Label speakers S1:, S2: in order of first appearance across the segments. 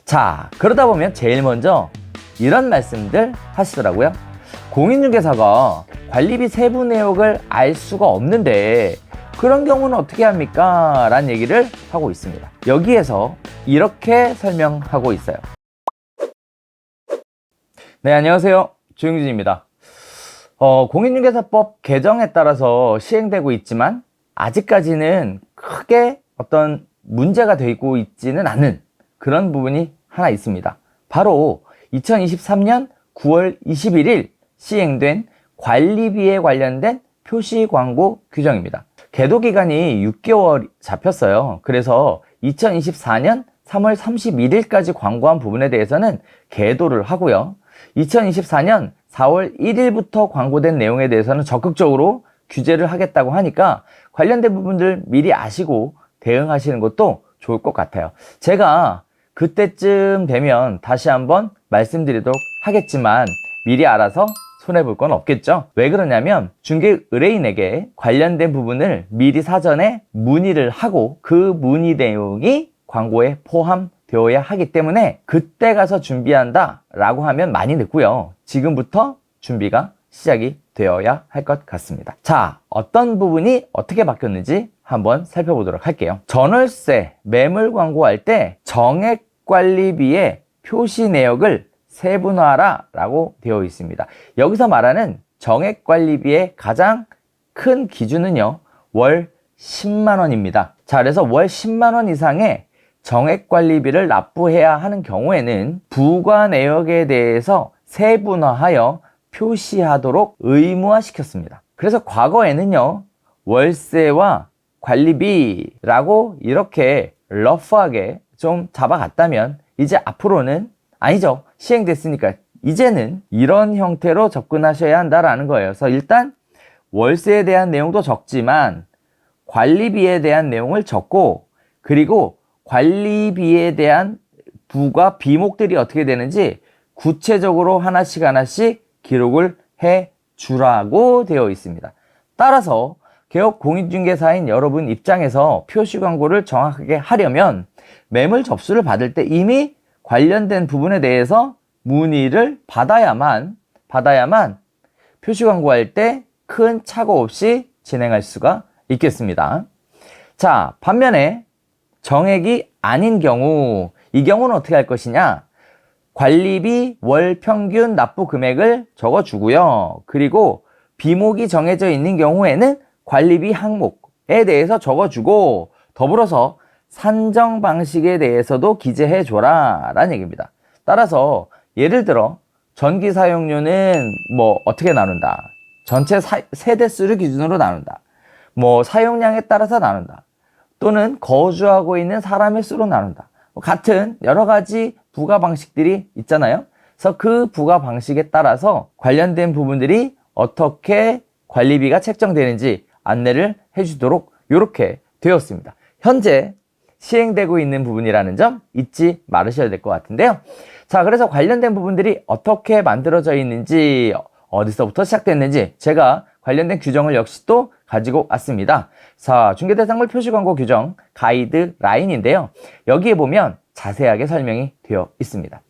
S1: 자, 그러다 보면 제일 먼저 이런 말씀들 하시더라고요. 공인중개사가 관리비 세부 내역을 알 수가 없는데 그런 경우는 어떻게 합니까? 라는 얘기를 하고 있습니다. 여기에서 이렇게 설명하고 있어요. 네, 안녕하세요. 조영진입니다. 공인중개사법 개정에 따라서 시행되고 있지만 아직까지는 크게 어떤 문제가 되고 있지는 않은 그런 부분이 하나 있습니다. 바로 2023년 9월 21일 시행된 관리비에 관련된 표시 광고 규정입니다. 계도 기간이 6개월 잡혔어요. 그래서 2024년 3월 31일까지 광고한 부분에 대해서는 계도를 하고요. 2024년 4월 1일부터 광고된 내용에 대해서는 적극적으로 규제를 하겠다고 하니까 관련된 부분들 미리 아시고 대응하시는 것도 좋을 것 같아요. 제가 그때쯤 되면 다시 한번 말씀드리도록 하겠지만 미리 알아서 손해볼 건 없겠죠. 왜 그러냐면 중개 의뢰인에게 관련된 부분을 미리 사전에 문의를 하고 그 문의 내용이 광고에 포함되어야 하기 때문에 그때 가서 준비한다 라고 하면 많이 늦고요. 지금부터 준비가 시작이 되어야 할 것 같습니다. 자, 어떤 부분이 어떻게 바뀌었는지 한번 살펴보도록 할게요. 전월세 매물 광고할 때 정액관리비의 표시 내역을 세분화하라 라고 되어 있습니다. 여기서 말하는 정액관리비의 가장 큰 기준은요, 월 10만 원입니다. 자, 그래서 월 10만 원 이상의 정액관리비를 납부해야 하는 경우에는 부과 내역에 대해서 세분화하여 표시하도록 의무화시켰습니다. 그래서 과거에는요, 월세와 관리비라고 이렇게 러프하게 좀 잡아갔다면 이제 앞으로는 아니죠. 시행됐으니까 이제는 이런 형태로 접근하셔야 한다라는 거예요. 그래서 일단 월세에 대한 내용도 적지만 관리비에 대한 내용을 적고, 그리고 관리비에 대한 부과 비목들이 어떻게 되는지 구체적으로 하나씩 기록을 해 주라고 되어 있습니다. 따라서 개업 공인중개사인 여러분 입장에서 표시 광고를 정확하게 하려면 매물 접수를 받을 때 이미 관련된 부분에 대해서 문의를 받아야만 표시 광고할 때 큰 착오 없이 진행할 수가 있겠습니다. 자, 반면에 정액이 아닌 경우, 이 경우는 어떻게 할 것이냐? 관리비 월 평균 납부 금액을 적어주고요. 그리고 비목이 정해져 있는 경우에는 관리비 항목에 대해서 적어주고, 더불어서 산정 방식에 대해서도 기재해 줘라 라는 얘기입니다. 따라서 예를 들어 전기 사용료는 뭐 어떻게 나눈다, 전체 세대수를 기준으로 나눈다, 뭐 사용량에 따라서 나눈다, 또는 거주하고 있는 사람의 수로 나눈다, 같은 여러 가지 부과 방식들이 있잖아요. 그래서 그 부과 방식에 따라서 관련된 부분들이 어떻게 관리비가 책정되는지 안내를 해주도록 이렇게 되었습니다. 현재 시행되고 있는 부분이라는 점 잊지 말으셔야 될 것 같은데요. 자, 그래서 관련된 부분들이 어떻게 만들어져 있는지, 어디서부터 시작됐는지 제가 관련된 규정을 역시 또 가지고 왔습니다. 자, 중개대상물 표시광고 규정 가이드라인인데요. 여기에 보면 자세하게 설명이 되어 있습니다.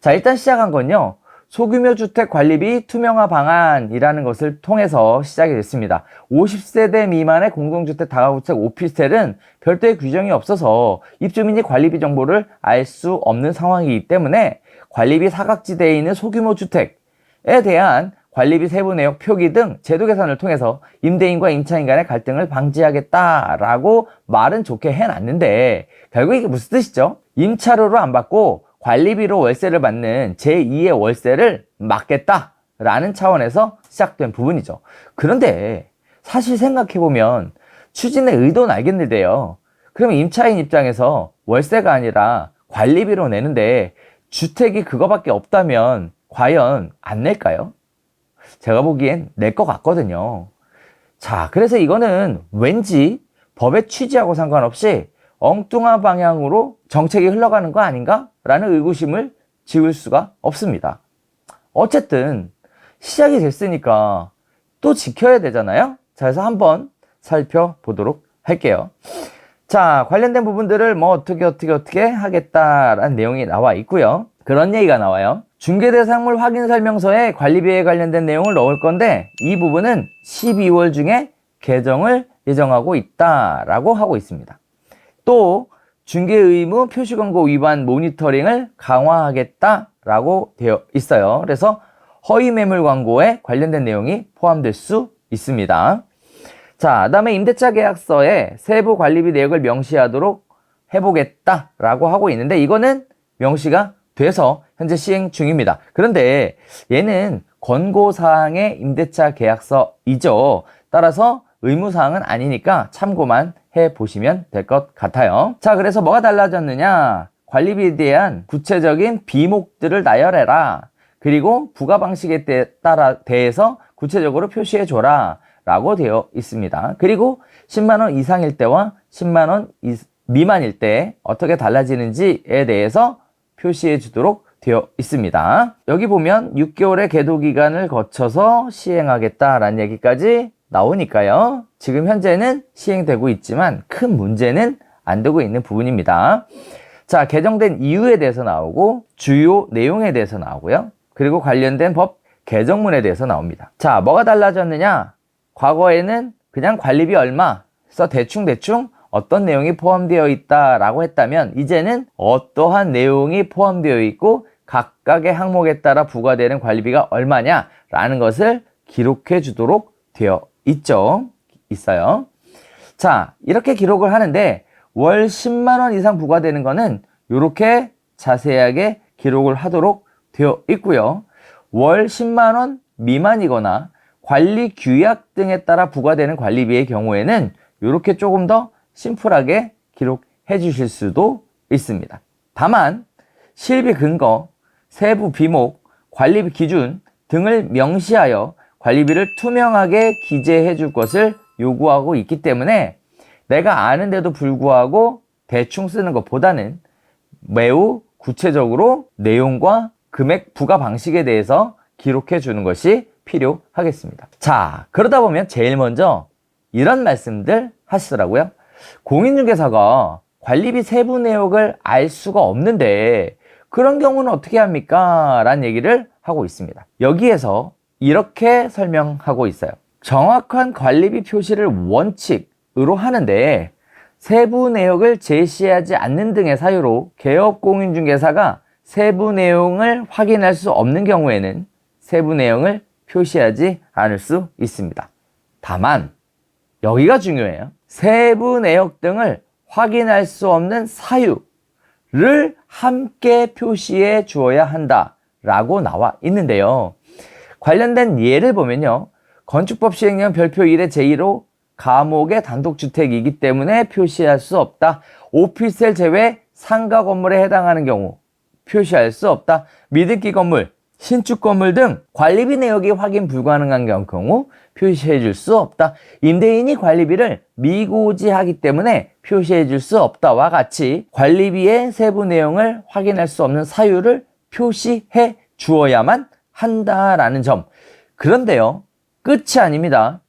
S1: 자, 일단 시작한 건요, 소규모 주택 관리비 투명화 방안이라는 것을 통해서 시작이 됐습니다. 50세대 미만의 공동주택, 다가구주택, 오피스텔은 별도의 규정이 없어서 입주민이 관리비 정보를 알 수 없는 상황이기 때문에 관리비 사각지대에 있는 소규모 주택에 대한 관리비 세부 내역 표기 등 제도 개선을 통해서 임대인과 임차인 간의 갈등을 방지하겠다라고 말은 좋게 해놨는데 결국 이게 무슨 뜻이죠? 임차료로 안 받고 관리비로 월세를 받는 제2의 월세를 막겠다라는 차원에서 시작된 부분이죠. 그런데 사실 생각해보면 추진의 의도는 알겠는데요. 그러면 임차인 입장에서 월세가 아니라 관리비로 내는데 주택이 그거밖에 없다면 과연 안 낼까요? 제가 보기엔 낼 것 같거든요. 자, 그래서 이거는 왠지 법의 취지하고 상관없이 엉뚱한 방향으로 정책이 흘러가는 거 아닌가? 라는 의구심을 지울 수가 없습니다. 어쨌든 시작이 됐으니까 또 지켜야 되잖아요. 자, 그래서 한번 살펴보도록 할게요. 자, 관련된 부분들을 뭐 어떻게 하겠다라는 내용이 나와 있고요. 그런 얘기가 나와요. 중개대상물 확인 설명서에 관리비에 관련된 내용을 넣을 건데 이 부분은 12월 중에 개정을 예정하고 있다라고 하고 있습니다. 또 중개의무 표시광고 위반 모니터링을 강화하겠다라고 되어 있어요. 그래서 허위매물 광고에 관련된 내용이 포함될 수 있습니다. 자, 그다음에 임대차 계약서에 세부 관리비 내역을 명시하도록 해보겠다라고 하고 있는데 이거는 명시가 돼서 현재 시행 중입니다. 그런데 얘는 권고사항의 임대차 계약서이죠. 따라서 의무사항은 아니니까 참고만 해보시면 될 것 같아요. 자, 그래서 뭐가 달라졌느냐? 관리비에 대한 구체적인 비목들을 나열해라. 그리고 부과 방식에 대해서 구체적으로 표시해줘라 라고 되어 있습니다. 그리고 10만원 이상일 때와 10만원 미만일 때 어떻게 달라지는지에 대해서 표시해 주도록 되어 있습니다. 여기 보면 6개월의 계도 기간을 거쳐서 시행하겠다라는 얘기까지 나오니까요. 지금 현재는 시행되고 있지만 큰 문제는 안 되고 있는 부분입니다. 자, 개정된 이유에 대해서 나오고 주요 내용에 대해서 나오고요. 그리고 관련된 법 개정문에 대해서 나옵니다. 자, 뭐가 달라졌느냐? 과거에는 그냥 관리비 얼마 써 대충 어떤 내용이 포함되어 있다라고 했다면 이제는 어떠한 내용이 포함되어 있고 각각의 항목에 따라 부과되는 관리비가 얼마냐라는 것을 기록해 주도록 되어 있어요. 자, 이렇게 기록을 하는데 월 10만원 이상 부과되는 거는 이렇게 자세하게 기록을 하도록 되어 있고요. 월 10만원 미만이거나 관리 규약 등에 따라 부과되는 관리비의 경우에는 이렇게 조금 더 심플하게 기록해 주실 수도 있습니다. 다만 실비 근거, 세부 비목, 관리비 기준 등을 명시하여 관리비를 투명하게 기재해 줄 것을 요구하고 있기 때문에 내가 아는데도 불구하고 대충 쓰는 것보다는 매우 구체적으로 내용과 금액 부과 방식에 대해서 기록해 주는 것이 필요하겠습니다. 자, 그러다 보면 제일 먼저 이런 말씀들 하시더라고요. 공인중개사가 관리비 세부 내역을 알 수가 없는데 그런 경우는 어떻게 합니까? 라는 얘기를 하고 있습니다. 여기에서 이렇게 설명하고 있어요. 정확한 관리비 표시를 원칙으로 하는데 세부 내역을 제시하지 않는 등의 사유로 개업공인중개사가 세부 내용을 확인할 수 없는 경우에는 세부 내용을 표시하지 않을 수 있습니다. 다만 여기가 중요해요. 세부 내역 등을 확인할 수 없는 사유를 함께 표시해 주어야 한다라고 나와 있는데요. 관련된 예를 보면요. 건축법 시행령 별표 1의 제1호 감옥의 단독주택이기 때문에 표시할 수 없다. 오피스텔 제외 상가 건물에 해당하는 경우 표시할 수 없다. 미등기 건물, 신축 건물 등 관리비 내역이 확인 불가능한 경우 표시해 줄 수 없다. 임대인이 관리비를 미고지하기 때문에 표시해 줄 수 없다와 같이 관리비의 세부 내용을 확인할 수 없는 사유를 표시해 주어야만 한다라는 점. 그런데요, 끝이 아닙니다.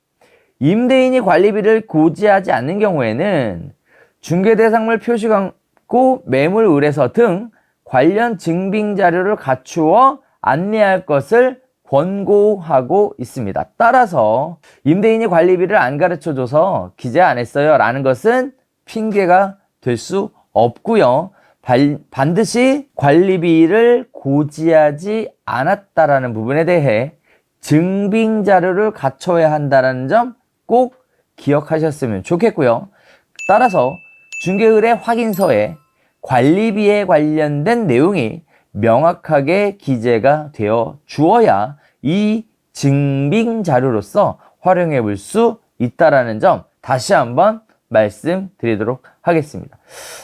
S1: 임대인이 관리비를 고지하지 않는 경우에는 중개대상물 표시광고 매물 의뢰서 등 관련 증빙 자료를 갖추어 안내할 것을 권고하고 있습니다. 따라서 임대인이 관리비를 안 가르쳐줘서 기재 안 했어요 라는 것은 핑계가 될 수 없고요. 반드시 관리비를 고지하지 않았다라는 부분에 대해 증빙 자료를 갖춰야 한다는 점 꼭 기억하셨으면 좋겠고요. 따라서 중개의뢰 확인서에 관리비에 관련된 내용이 명확하게 기재가 되어 주어야 이 증빙 자료로서 활용해 볼 수 있다라는 점 다시 한번 말씀드리도록 하겠습니다.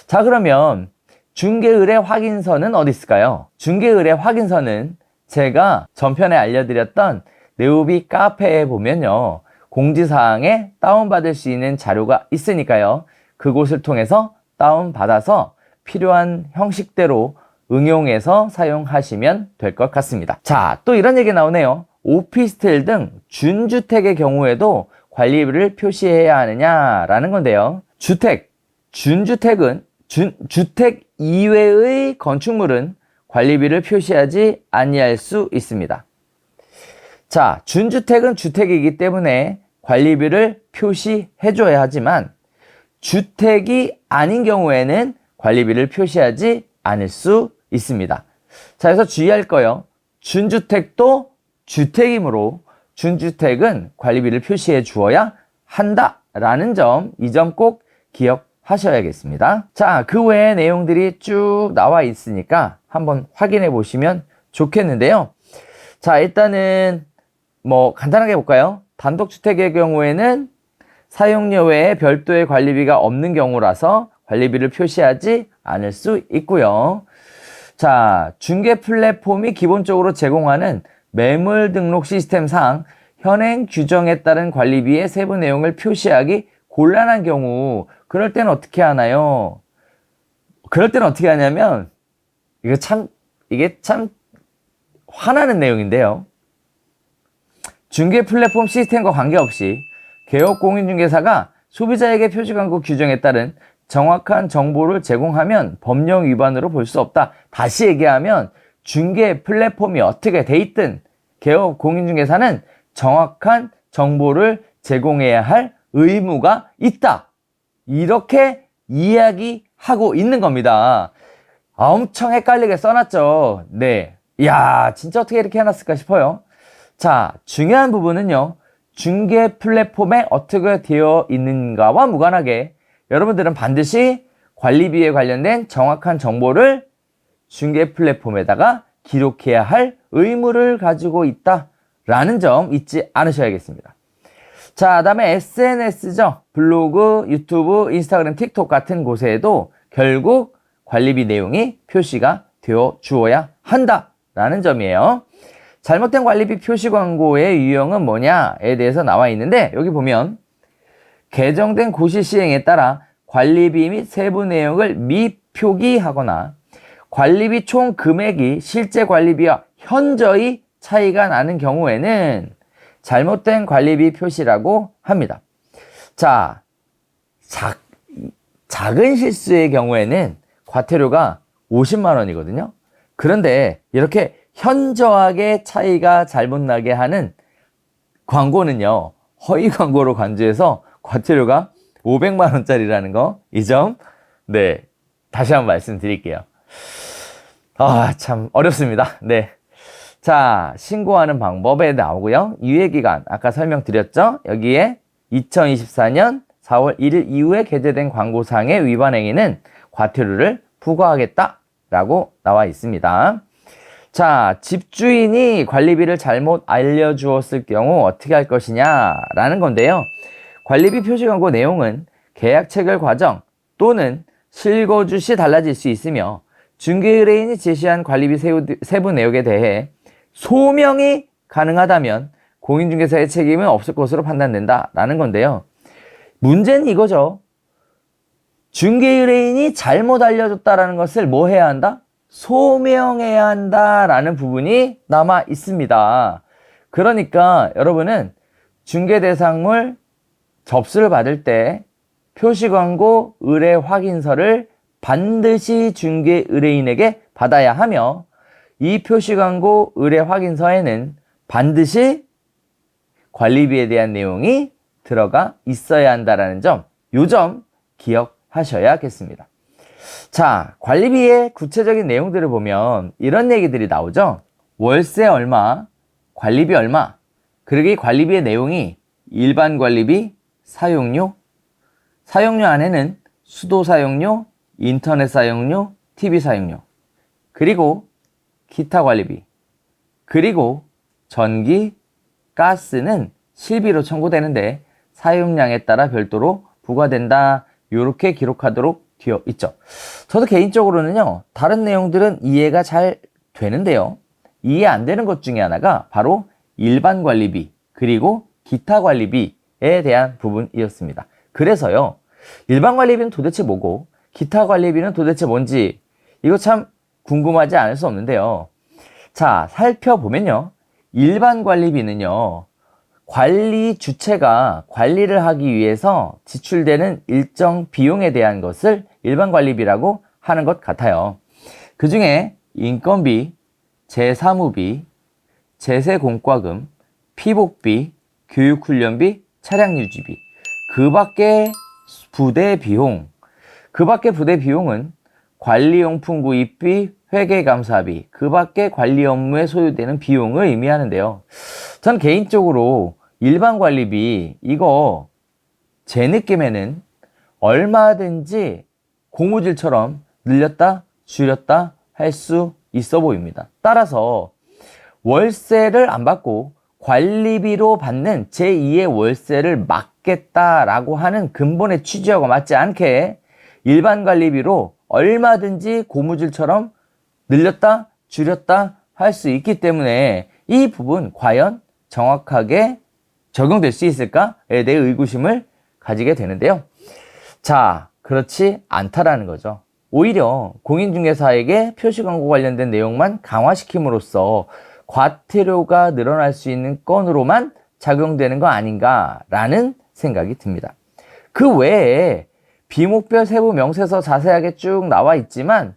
S1: 자, 그러면 중개의뢰 확인서는 어디 있을까요? 중개의뢰 확인서는 제가 전편에 알려드렸던 네오비 카페에 보면요, 공지사항에 다운받을 수 있는 자료가 있으니까요. 그곳을 통해서 다운받아서 필요한 형식대로 응용해서 사용하시면 될 것 같습니다. 자, 또 이런 얘기 나오네요. 오피스텔 등 준주택의 경우에도 관리비를 표시해야 하느냐라는 건데요. 주택, 주택 이외의 건축물은 관리비를 표시하지 아니할 수 있습니다. 자, 준주택은 주택이기 때문에 관리비를 표시해줘야 하지만 주택이 아닌 경우에는 관리비를 표시하지 않을 수 있습니다. 자, 그래서 주의할 거요. 준주택도 주택이므로 준주택은 관리비를 표시해 주어야 한다라는 점, 이 점 꼭 기억하셔야겠습니다. 자, 그 외의 내용들이 쭉 나와 있으니까 한번 확인해 보시면 좋겠는데요. 자, 일단은 간단하게 볼까요? 단독주택의 경우에는 사용료 외에 별도의 관리비가 없는 경우라서 관리비를 표시하지 않을 수 있고요. 자, 중개 플랫폼이 기본적으로 제공하는 매물 등록 시스템상 현행 규정에 따른 관리비의 세부 내용을 표시하기 곤란한 경우, 그럴 때는 어떻게 하나요? 그럴 때는 어떻게 하냐면, 이게 참 화나는 내용인데요. 중개 플랫폼 시스템과 관계없이 개업 공인중개사가 소비자에게 표시 광고 규정에 따른 정확한 정보를 제공하면 법령 위반으로 볼 수 없다. 다시 얘기하면 중개 플랫폼이 어떻게 돼 있든 개업 공인중개사는 정확한 정보를 제공해야 할 의무가 있다. 이렇게 이야기하고 있는 겁니다. 엄청 헷갈리게 써놨죠. 네. 이야, 진짜 어떻게 이렇게 해놨을까 싶어요. 자, 중요한 부분은요. 중개 플랫폼에 어떻게 되어 있는가와 무관하게 여러분들은 반드시 관리비에 관련된 정확한 정보를 중개 플랫폼에다가 기록해야 할 의무를 가지고 있다라는 점 잊지 않으셔야겠습니다. 자, 다음에 SNS죠. 블로그, 유튜브, 인스타그램, 틱톡 같은 곳에도 결국 관리비 내용이 표시가 되어 주어야 한다라는 점이에요. 잘못된 관리비 표시 광고의 유형은 뭐냐에 대해서 나와 있는데, 여기 보면 개정된 고시 시행에 따라 관리비 및 세부 내용을 미표기하거나 관리비 총 금액이 실제 관리비와 현저히 차이가 나는 경우에는 잘못된 관리비 표시라고 합니다. 자, 작은 실수의 경우에는 과태료가 50만 원이거든요. 그런데 이렇게 현저하게 차이가 잘못 나게 하는 광고는요, 허위 광고로 간주해서 과태료가 500만 원짜리라는 거, 이 점, 네, 다시 한번 말씀드릴게요. 참 어렵습니다. 네. 자, 신고하는 방법에 나오고요. 유예기간, 아까 설명드렸죠? 여기에 2024년 4월 1일 이후에 게재된 광고사항의 위반 행위는 과태료를 부과하겠다라고 나와 있습니다. 자, 집주인이 관리비를 잘못 알려주었을 경우 어떻게 할 것이냐라는 건데요. 관리비 표시 광고 내용은 계약 체결 과정 또는 실거주 시 달라질 수 있으며 중개 의뢰인이 제시한 관리비 세부 내용에 대해 소명이 가능하다면 공인중개사의 책임은 없을 것으로 판단된다라는 건데요. 문제는 이거죠. 중개 의뢰인이 잘못 알려줬다라는 것을 뭐 해야 한다? 소명해야 한다라는 부분이 남아 있습니다. 그러니까 여러분은 중개 대상물 접수를 받을 때 표시광고 의뢰 확인서를 반드시 중개 의뢰인에게 받아야 하며 이 표시광고 의뢰 확인서에는 반드시 관리비에 대한 내용이 들어가 있어야 한다는 점, 요 점 기억하셔야겠습니다. 자, 관리비의 구체적인 내용들을 보면 이런 얘기들이 나오죠. 월세 얼마, 관리비 얼마, 그리고 이 관리비의 내용이 일반 관리비, 사용료, 사용료 안에는 수도 사용료, 인터넷 사용료, TV 사용료, 그리고 기타 관리비, 그리고 전기, 가스는 실비로 청구되는데 사용량에 따라 별도로 부과된다. 이렇게 기록하도록 되어 있죠. 저도 개인적으로는요, 다른 내용들은 이해가 잘 되는데요. 이해 안 되는 것 중에 하나가 바로 일반 관리비, 그리고 기타 관리비에 대한 부분이었습니다. 그래서요, 일반 관리비는 도대체 뭐고, 기타 관리비는 도대체 뭔지, 이거 참 궁금하지 않을 수 없는데요. 자, 살펴보면요, 일반 관리비는요, 관리 주체가 관리를 하기 위해서 지출되는 일정 비용에 대한 것을 일반관리비라고 하는 것 같아요. 그 중에 인건비, 재사무비, 제세공과금, 피복비, 교육훈련비, 차량유지비, 그 밖에 부대 비용은 관리용품 구입비, 회계감사비, 그 밖에 관리 업무에 소요되는 비용을 의미하는데요. 전 개인적으로 일반관리비 이거 제 느낌에는 얼마든지 고무줄처럼 늘렸다 줄였다 할 수 있어 보입니다. 따라서 월세를 안 받고 관리비로 받는 제2의 월세를 막겠다라고 하는 근본의 취지하고 맞지 않게 일반 관리비로 얼마든지 고무줄처럼 늘렸다 줄였다 할 수 있기 때문에 이 부분 과연 정확하게 적용될 수 있을까에 대해 의구심을 가지게 되는데요. 자, 그렇지 않다라는 거죠. 오히려 공인중개사에게 표시광고 관련된 내용만 강화시킴으로써 과태료가 늘어날 수 있는 건으로만 작용되는 거 아닌가라는 생각이 듭니다. 그 외에 비목별 세부 명세서 자세하게 쭉 나와 있지만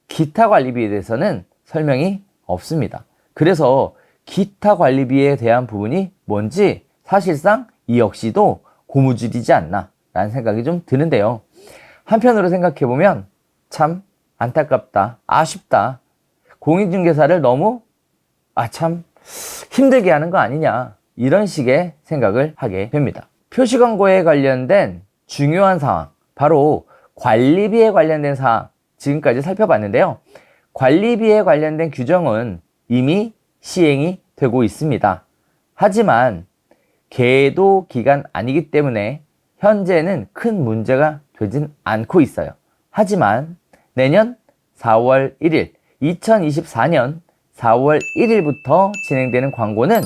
S1: 기타 관리비에 대해서는 설명이 없습니다. 그래서 기타 관리비에 대한 부분이 뭔지 사실상 이 역시도 고무줄이지 않나 라는 생각이 좀 드는데요. 한편으로 생각해보면 참 안타깝다, 아쉽다. 공인중개사를 너무 참 힘들게 하는 거 아니냐 이런 식의 생각을 하게 됩니다. 표시광고에 관련된 중요한 사항, 바로 관리비에 관련된 사항 지금까지 살펴봤는데요. 관리비에 관련된 규정은 이미 시행이 되고 있습니다. 하지만 계도 기간 아니기 때문에 현재는 큰 문제가 되진 않고 있어요. 하지만 내년 4월 1일, 2024년 4월 1일부터 진행되는 광고는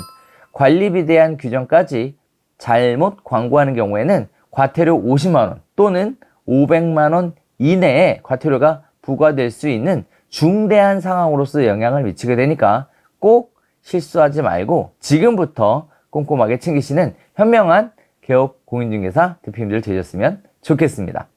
S1: 관리비에 대한 규정까지 잘못 광고하는 경우에는 과태료 50만원 또는 500만원 이내에 과태료가 부과될 수 있는 중대한 상황으로서 영향을 미치게 되니까 꼭 실수하지 말고 지금부터 꼼꼼하게 챙기시는 현명한 개업 공인중개사 대표님들 되셨으면 좋겠습니다.